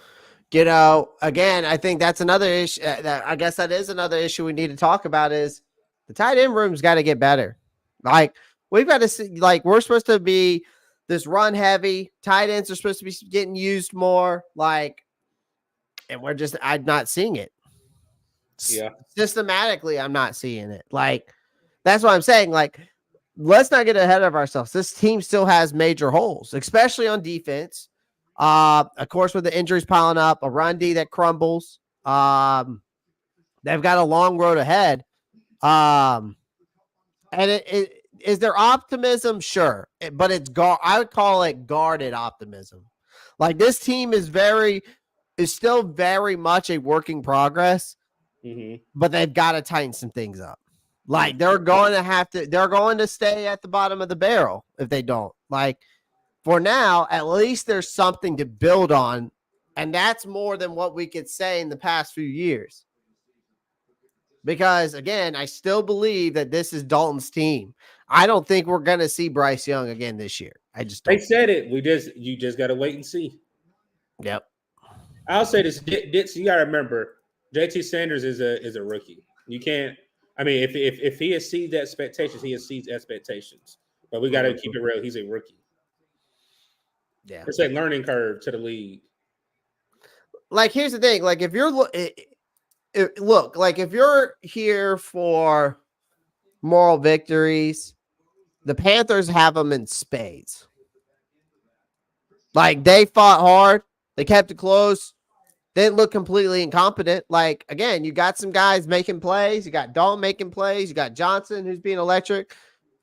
again, I think that's another issue. I guess that is another issue we need to talk about is the tight end room's got to get better. Like, we've got to see, like, we're supposed to be this run heavy. Tight ends are supposed to be getting used more. Like, and I'm not seeing it. Yeah. Systematically, I'm not seeing it. Like, that's what I'm saying. Like, let's not get ahead of ourselves. This team still has major holes, especially on defense. Of course, with the injuries piling up, a run D that crumbles. They've got a long road ahead. And is there optimism? Sure. But I would call it guarded optimism. Like, this team is still very much a work in progress, but they've got to tighten some things up. Like, they're going to stay at the bottom of the barrel if they don't. Like, for now, at least there's something to build on. And that's more than what we could say in the past few years. Because, again, I still believe that this is Dalton's team. I don't think we're going to see Bryce Young again this year. I just don't. They said it. You just got to wait and see. Yep. I'll say this, Ditz, you got to remember, JT Sanders is a rookie. You can't. I mean, if he exceeds expectations, he exceeds expectations. But we got to keep it real. He's a rookie. Yeah. It's a learning curve to the league. Like, here's the thing. Like, if you're if you're here for moral victories, the Panthers have them in spades. Like, they fought hard. They kept it close. They didn't look completely incompetent. Like, again, you got some guys making plays. You got Dalton making plays. You got Johnson, who's being electric.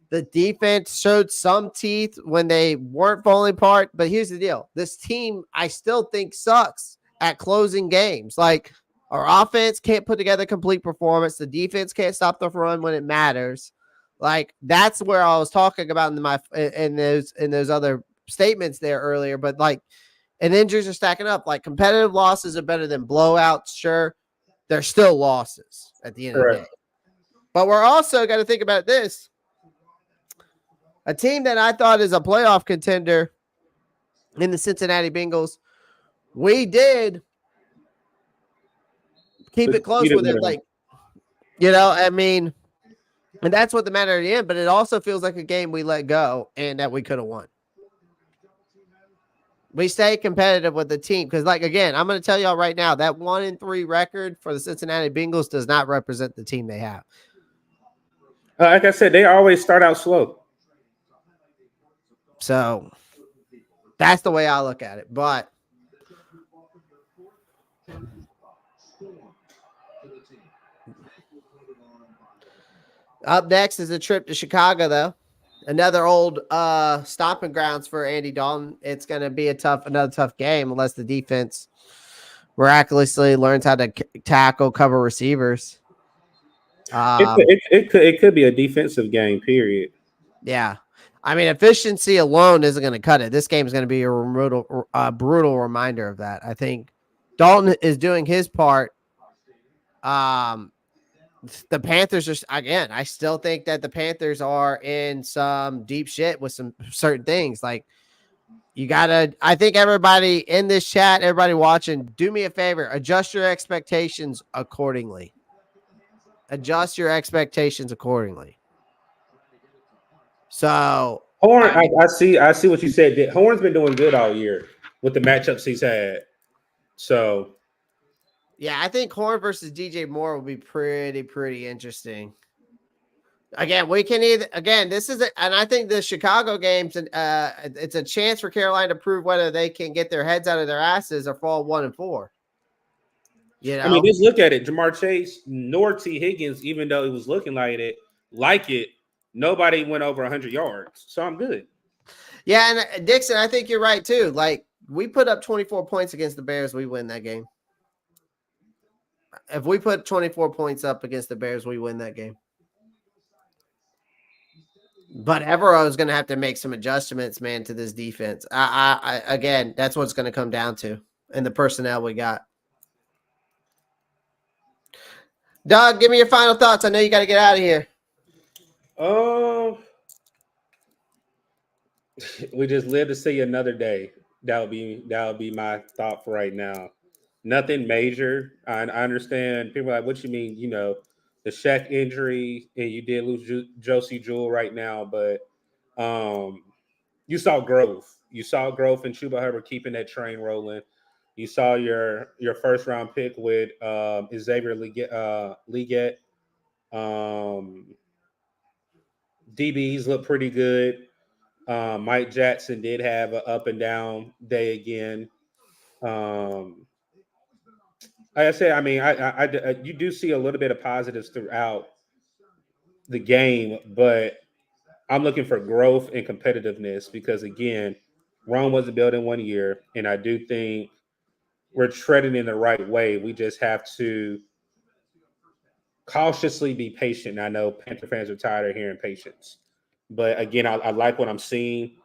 The defense showed some teeth when they weren't falling apart. But here's the deal. This team, I still think, sucks at closing games. Like, our offense can't put together complete performance. The defense can't stop the run when it matters. Like, that's where I was talking about in those other statements there earlier. But, like, and injuries are stacking up. Like, competitive losses are better than blowouts. Sure, they're still losses at the end of the day. But we're also got to think about this. A team that I thought is a playoff contender in the Cincinnati Bengals, we did keep it close with it. Like, I mean, and that's what the matter at the end. But it also feels like a game we let go and that we could have won. We stay competitive with the team because, like, again, I'm going to tell y'all right now, that 1-3 record for the Cincinnati Bengals does not represent the team they have. Like I said, they always start out slow. So, That's the way I look at it. But up next is a trip to Chicago, though. Another old stomping grounds for Andy Dalton. It's going to be another tough game unless the defense miraculously learns how to tackle, cover receivers. It could be a defensive game, period. Yeah. I mean, efficiency alone isn't going to cut it. This game is going to be a brutal reminder of that. I think Dalton is doing his part. The Panthers are, again, I still think that the Panthers are in some deep shit with some certain things. Like, I think everybody in this chat, everybody watching, do me a favor, adjust your expectations accordingly. Adjust your expectations accordingly. So, Horn, I see what you said. Horn's been doing good all year with the matchups he's had. So, yeah, I think Horn versus DJ Moore will be pretty interesting. Again, this is and I think the Chicago games, it's a chance for Carolina to prove whether they can get their heads out of their asses or fall 1-4. You know, I mean, just look at it. Jamar Chase nor T. Higgins, even though it was looking like it, nobody went over 100 yards. So I'm good. Yeah, and Dixon, I think you're right too. Like, we put up 24 points against the Bears, we win that game. If we put 24 points up against the Bears, we win that game. But Evero is going to have to make some adjustments, man, to this defense. Again, that's what it's going to come down to, and the personnel we got. Doug, give me your final thoughts. I know you got to get out of here. We just live to see another day. That would be my thought for right now. Nothing major. I understand people are like, what you mean? You know, the Shaq injury, and you did lose Josie Jewell right now, but you saw growth. You saw growth in Chuba Hubbard keeping that train rolling. You saw your first round pick with Xavier Leggett. DBs look pretty good. Mike Jackson did have an up and down day again. Like I said, I mean, I you do see a little bit of positives throughout the game, but I'm looking for growth and competitiveness because, again, Rome wasn't built in 1 year, and I do think we're treading in the right way. We just have to cautiously be patient. I know Panther fans are tired of hearing patience, but again, I like what I'm seeing.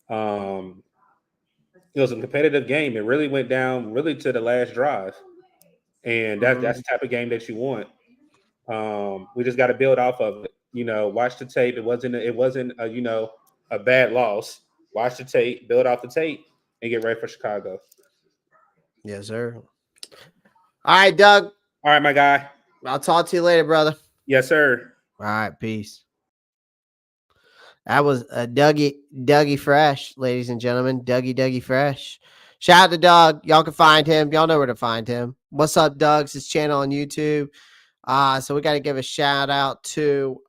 It was a competitive game. It really went down really to the last drive, and that's the type of game that you want. We just got to build off of it. You know, watch the tape. It wasn't a bad loss. Watch the tape, build off the tape, and get ready for Chicago. Yes, sir. All right, Doug. All right, my guy. I'll talk to you later, brother. Yes, sir. All right, peace. That was Dougie Fresh, ladies and gentlemen. Dougie Fresh. Shout out to Doug. Y'all can find him. Y'all know where to find him. What's up, Doug's his channel on YouTube. So we got to give a shout out to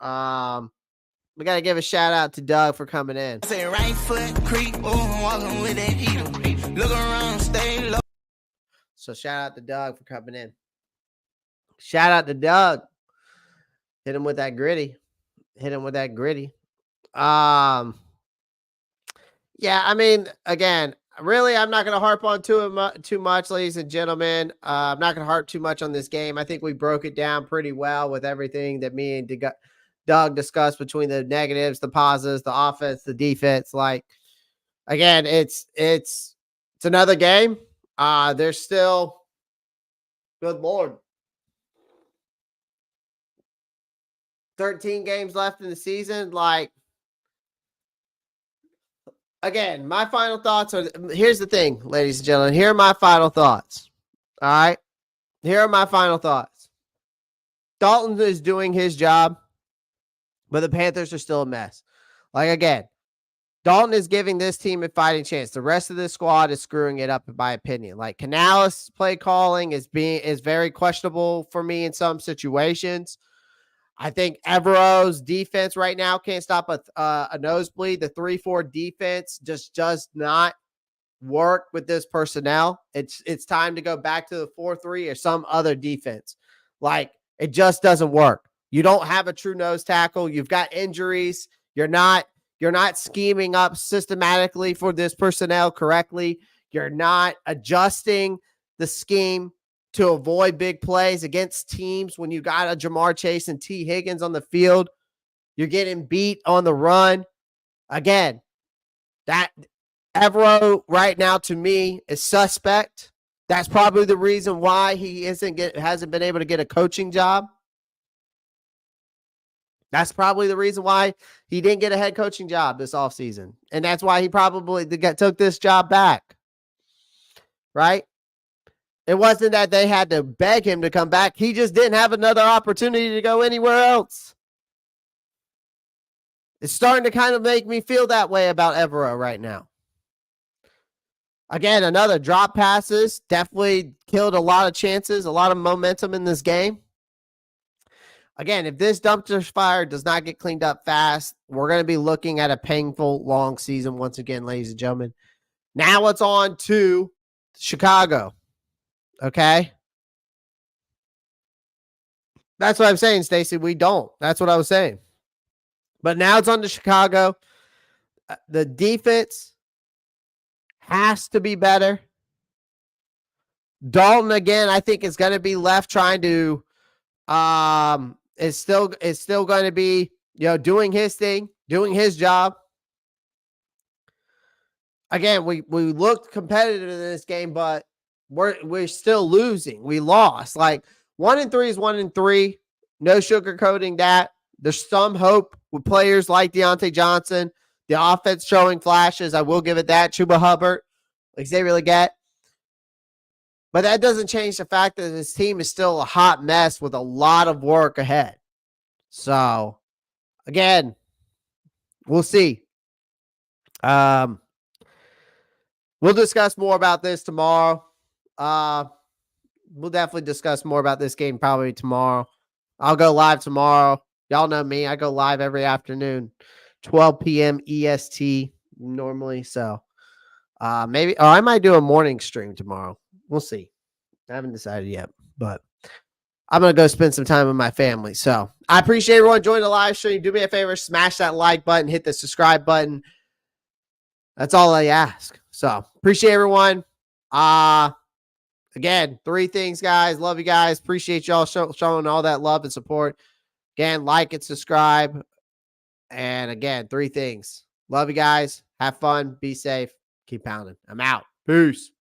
Doug for coming in. Say right foot creep, walking with that heater. Look around, stay low. So shout out to Doug for coming in. Shout out to Doug. Hit him with that gritty. Yeah, I mean, again, really, I'm not going to harp on too much, ladies and gentlemen. I'm not going to harp too much on this game. I think we broke it down pretty well with everything that me and Doug discussed between the negatives, the positives, the offense, the defense. Like, again, it's another game. There's still, good Lord, 13 games left in the season. Like, again, my final thoughts are, here's the thing, ladies and gentlemen. Here are my final thoughts. All right. Here are my final thoughts. Dalton is doing his job, but the Panthers are still a mess. Like, again, Dalton is giving this team a fighting chance. The rest of this squad is screwing it up, in my opinion. Like, Canales' play calling is very questionable for me in some situations. I think Evero's defense right now can't stop a nosebleed. The 3-4 defense just does not work with this personnel. It's time to go back to the 4-3 or some other defense. Like, it just doesn't work. You don't have a true nose tackle. You've got injuries. You're not scheming up systematically for this personnel correctly. You're not adjusting the scheme to avoid big plays against teams when you got a Jamar Chase and T. Higgins on the field. You're getting beat on the run. Again, that Evero right now to me is suspect. That's probably the reason why he hasn't been able to get a coaching job. That's probably the reason why he didn't get a head coaching job this offseason. And that's why he probably took this job back. Right? It wasn't that they had to beg him to come back. He just didn't have another opportunity to go anywhere else. It's starting to kind of make me feel that way about Evero right now. Again, another drop passes. Definitely killed a lot of chances, a lot of momentum in this game. Again, if this dumpster fire does not get cleaned up fast, we're going to be looking at a painful, long season once again, ladies and gentlemen. Now it's on to Chicago. Okay? That's what I'm saying, Stacey. We don't. That's what I was saying. But now it's on to Chicago. The defense has to be better. Dalton, again, I think is going to be left trying to is still going to be, doing his thing, doing his job. Again, we looked competitive in this game, but we're still losing. We lost. Like 1-3 is 1-3. No sugarcoating that. There's some hope with players like Deontay Johnson. The offense showing flashes. I will give it that. Chuba Hubbard, Xavier Legette. But that doesn't change the fact that this team is still a hot mess with a lot of work ahead. So, again, we'll see. We'll discuss more about this tomorrow. We'll definitely discuss more about this game probably tomorrow. I'll go live tomorrow. Y'all know me. I go live every afternoon, 12 p.m. EST normally. So, maybe, or I might do a morning stream tomorrow. We'll see. I haven't decided yet, but I'm going to go spend some time with my family. So I appreciate everyone joining the live stream. Do me a favor, smash that like button, hit the subscribe button. That's all I ask. So appreciate everyone. Again, 3 things, guys. Love you guys. Appreciate y'all showing all that love and support. Again, like and subscribe. And again, 3 things. Love you guys. Have fun. Be safe. Keep pounding. I'm out. Peace.